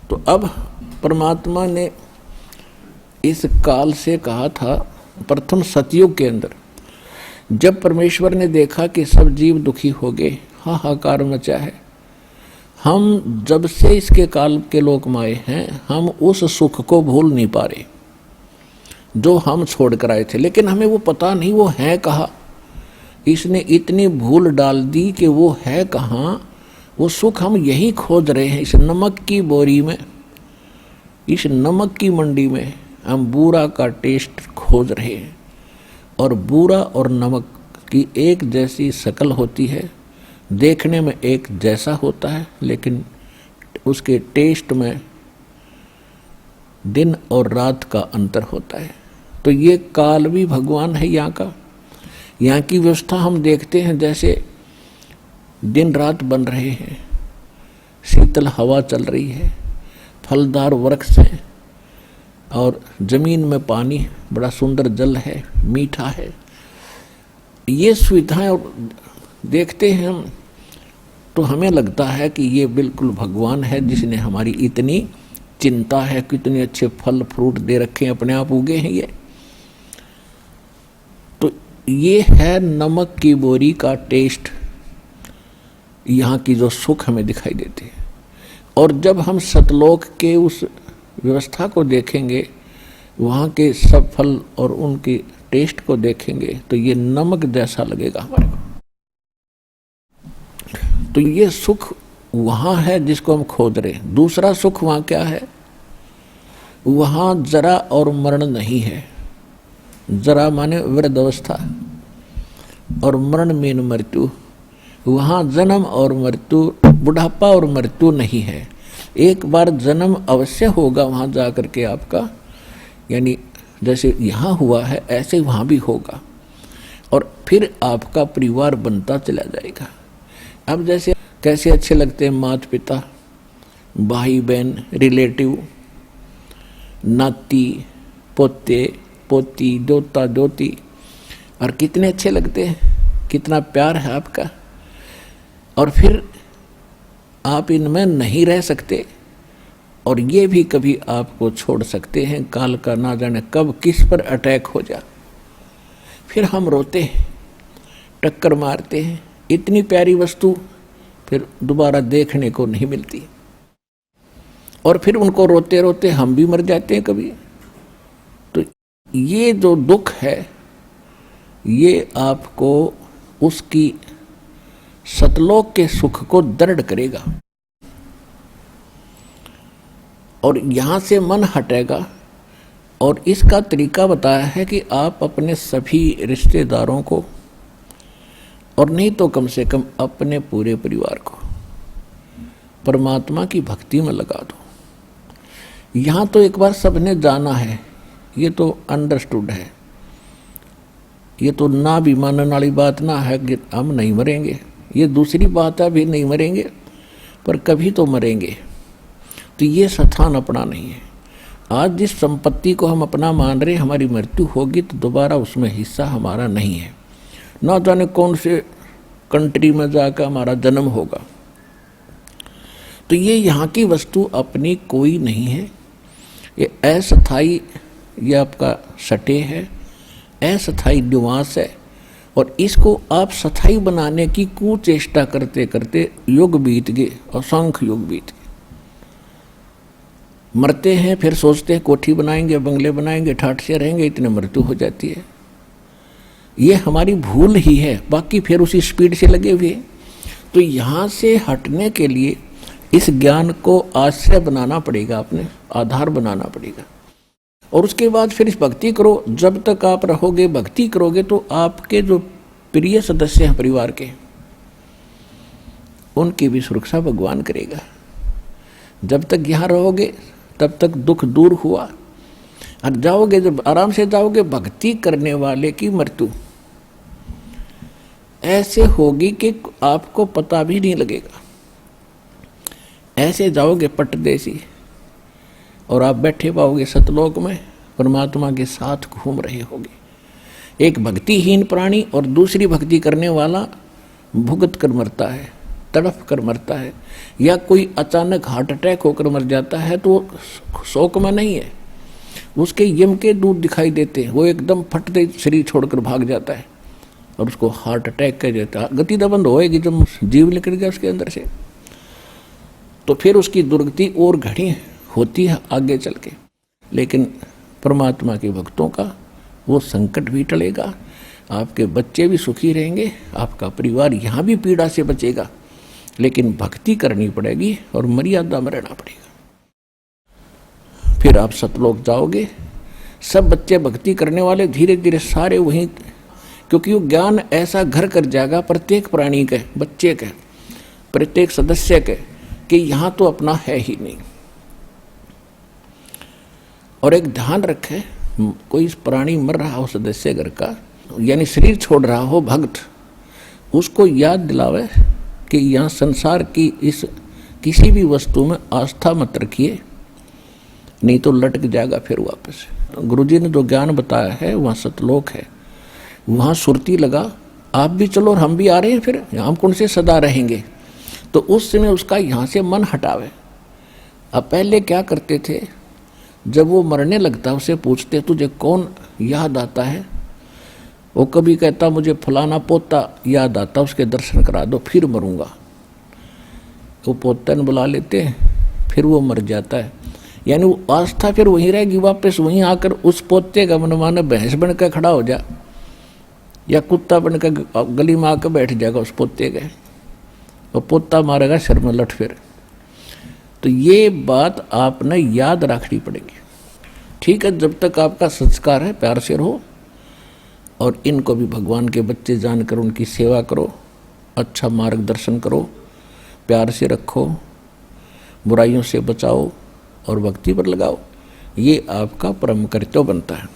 तो अब परमात्मा ने इस काल से कहा था, प्रथम सतयुग के अंदर जब परमेश्वर ने देखा कि सब जीव दुखी हो गए, हाहाकार मचा है, हम जब से इसके काल के लोक में आए हैं, हम उस सुख को भूल नहीं पा रहे जो हम छोड़ कर आए थे। लेकिन हमें वो पता नहीं वो है कहाँ। इसने इतनी भूल डाल दी कि वो है कहाँ। वो सुख हम यही खोज रहे हैं, इस नमक की बोरी में, इस नमक की मंडी में हम बूरा का टेस्ट खोज रहे हैं। और बूरा और नमक की एक जैसी शक्ल होती है, देखने में एक जैसा होता है, लेकिन उसके टेस्ट में दिन और रात का अंतर होता है। तो ये काल भी भगवान है यहाँ का। यहाँ की व्यवस्था हम देखते हैं, जैसे दिन रात बन रहे हैं, शीतल हवा चल रही है, फलदार वृक्ष हैं और जमीन में पानी, बड़ा सुंदर जल है, मीठा है। ये सुविधाएं और देखते हैं हम तो हमें लगता है कि ये बिल्कुल भगवान है जिसने हमारी इतनी चिंता है, कितने अच्छे फल फ्रूट दे रखे हैं, अपने आप उगे हैं ये। तो ये है नमक की बोरी का टेस्ट, यहाँ की जो सुख हमें दिखाई देती है। और जब हम सतलोक के उस व्यवस्था को देखेंगे, वहाँ के सब फल और उनकी टेस्ट को देखेंगे, तो ये नमक जैसा लगेगा हमारे को। तो ये सुख वहाँ है जिसको हम खोज रहे हैं। दूसरा सुख वहाँ क्या है? वहाँ जरा और मरण नहीं है। जरा माने वृद्धावस्था और मरण मीन मृत्यु। वहाँ जन्म और मृत्यु, बुढ़ापा और मृत्यु नहीं है। एक बार जन्म अवश्य होगा वहाँ जा कर के आपका, यानी जैसे यहाँ हुआ है ऐसे वहाँ भी होगा, और फिर आपका परिवार बनता चला जाएगा। अब जैसे कैसे अच्छे लगते हैं माता पिता, भाई बहन, रिलेटिव, नाती पोते पोती, दोता दोती, और कितने अच्छे लगते हैं, कितना प्यार है आपका। और फिर आप इनमें नहीं रह सकते, और ये भी कभी आपको छोड़ सकते हैं। काल का ना जाने कब किस पर अटैक हो जा, फिर हम रोते हैं, टक्कर मारते हैं। इतनी प्यारी वस्तु फिर दोबारा देखने को नहीं मिलती, और फिर उनको रोते रोते हम भी मर जाते हैं कभी। तो ये जो दुख है, ये आपको उसकी सतलोक के सुख को दृढ़ करेगा, और यहाँ से मन हटेगा। और इसका तरीका बताया है कि आप अपने सभी रिश्तेदारों को, और नहीं तो कम से कम अपने पूरे परिवार को परमात्मा की भक्ति में लगा दो। यहाँ तो एक बार सबने जाना है, ये तो अंडरस्टूड है, ये तो ना भी मानने वाली बात ना है कि हम नहीं मरेंगे। ये दूसरी बात है, भी नहीं मरेंगे पर कभी तो मरेंगे। तो ये स्थान अपना नहीं है। आज जिस संपत्ति को हम अपना मान रहे, हमारी मृत्यु होगी तो दोबारा उसमें हिस्सा हमारा नहीं है। ना जाने कौन से कंट्री में जाकर हमारा जन्म होगा। तो ये यहाँ की वस्तु अपनी कोई नहीं है, ये अस्थायी, ये आपका सटे है, अस्थायी निवास है। और इसको आप स्थायी बनाने की कुचेष्टा करते करते युग बीत गए, असंख्य युग बीत गए। मरते हैं, फिर सोचते हैं कोठी बनाएंगे, बंगले बनाएंगे, ठाठ से रहेंगे, इतने मृत्यु हो जाती है। ये हमारी भूल ही है, बाकी फिर उसी स्पीड से लगे हुए। तो यहाँ से हटने के लिए इस ज्ञान को आश्रय बनाना पड़ेगा, अपने आधार बनाना पड़ेगा। और उसके बाद फिर इस भक्ति करो। जब तक आप रहोगे, भक्ति करोगे, तो आपके जो प्रिय सदस्य हैं परिवार के, उनकी भी सुरक्षा भगवान करेगा। जब तक यहाँ रहोगे तब तक दुख दूर हुआ, और जाओगे, जब आराम से जाओगे, भक्ति करने वाले की मृत्यु ऐसे होगी कि आपको पता भी नहीं लगेगा। ऐसे जाओगे पटदेसी, और आप बैठे पाओगे सतलोक में, परमात्मा के साथ घूम रहे होगे। एक भक्तिहीन प्राणी और दूसरी भक्ति करने वाला भुगत कर मरता है, तड़फ कर मरता है, या कोई अचानक हार्ट अटैक होकर मर जाता है, तो वो शोक में नहीं है, उसके यम के दूत दिखाई देते हैं, वो एकदम फटते शरीर छोड़कर भाग जाता है और उसको हार्ट अटैक कह देता है। गति तो बंद होएगी जब जीव निकल गया उसके अंदर से, तो फिर उसकी दुर्गति और घड़ी होती है आगे चल के। लेकिन परमात्मा के भक्तों का वो संकट भी टलेगा, आपके बच्चे भी सुखी रहेंगे, आपका परिवार यहाँ भी पीड़ा से बचेगा, लेकिन भक्ति करनी पड़ेगी और मर्यादा में रहना पड़ेगा। फिर आप सतलोक जाओगे, सब बच्चे भक्ति करने वाले धीरे धीरे सारे वहीं, क्योंकि वो ज्ञान ऐसा घर कर जाएगा प्रत्येक प्राणी के, बच्चे के, प्रत्येक सदस्य के, कि यहाँ तो अपना है ही नहीं। और एक ध्यान रखे, कोई प्राणी मर रहा हो सदस्य घर का, यानी शरीर छोड़ रहा हो भक्त, उसको याद दिलावे कि यहाँ संसार की इस किसी भी वस्तु में आस्था मत रखिए, नहीं तो लटक जाएगा फिर वापस। गुरुजी ने जो ज्ञान बताया है वहाँ सतलोक है, वहाँ सुरती लगा, आप भी चलो और हम भी आ रहे हैं, फिर हम कौन से सदा रहेंगे, तो उस समय उसका यहाँ से मन हटावे। अब पहले क्या करते थे, जब वो मरने लगता उसे पूछते तुझे कौन याद आता है, वो कभी कहता मुझे फलाना पोता याद आता, उसके दर्शन करा दो फिर मरूंगा। वो पोता ने बुला लेते हैं, फिर वो मर जाता है, यानी वो आस्था फिर वहीं रहेगी, वापस वहीं आकर उस पोते का मनमाना भैंस बन कर खड़ा हो जा, या कुत्ता बन कर गली में आकर बैठ जाएगा उस पोते के, और पोता मारेगा सिर में लठ फिर। तो ये बात आपने याद रखनी पड़ेगी। ठीक है, जब तक आपका संस्कार है प्यार से रहो, और इनको भी भगवान के बच्चे जानकर उनकी सेवा करो, अच्छा मार्गदर्शन करो, प्यार से रखो, बुराइयों से बचाओ और भक्ति पर लगाओ, ये आपका परम कर्तव्य बनता है।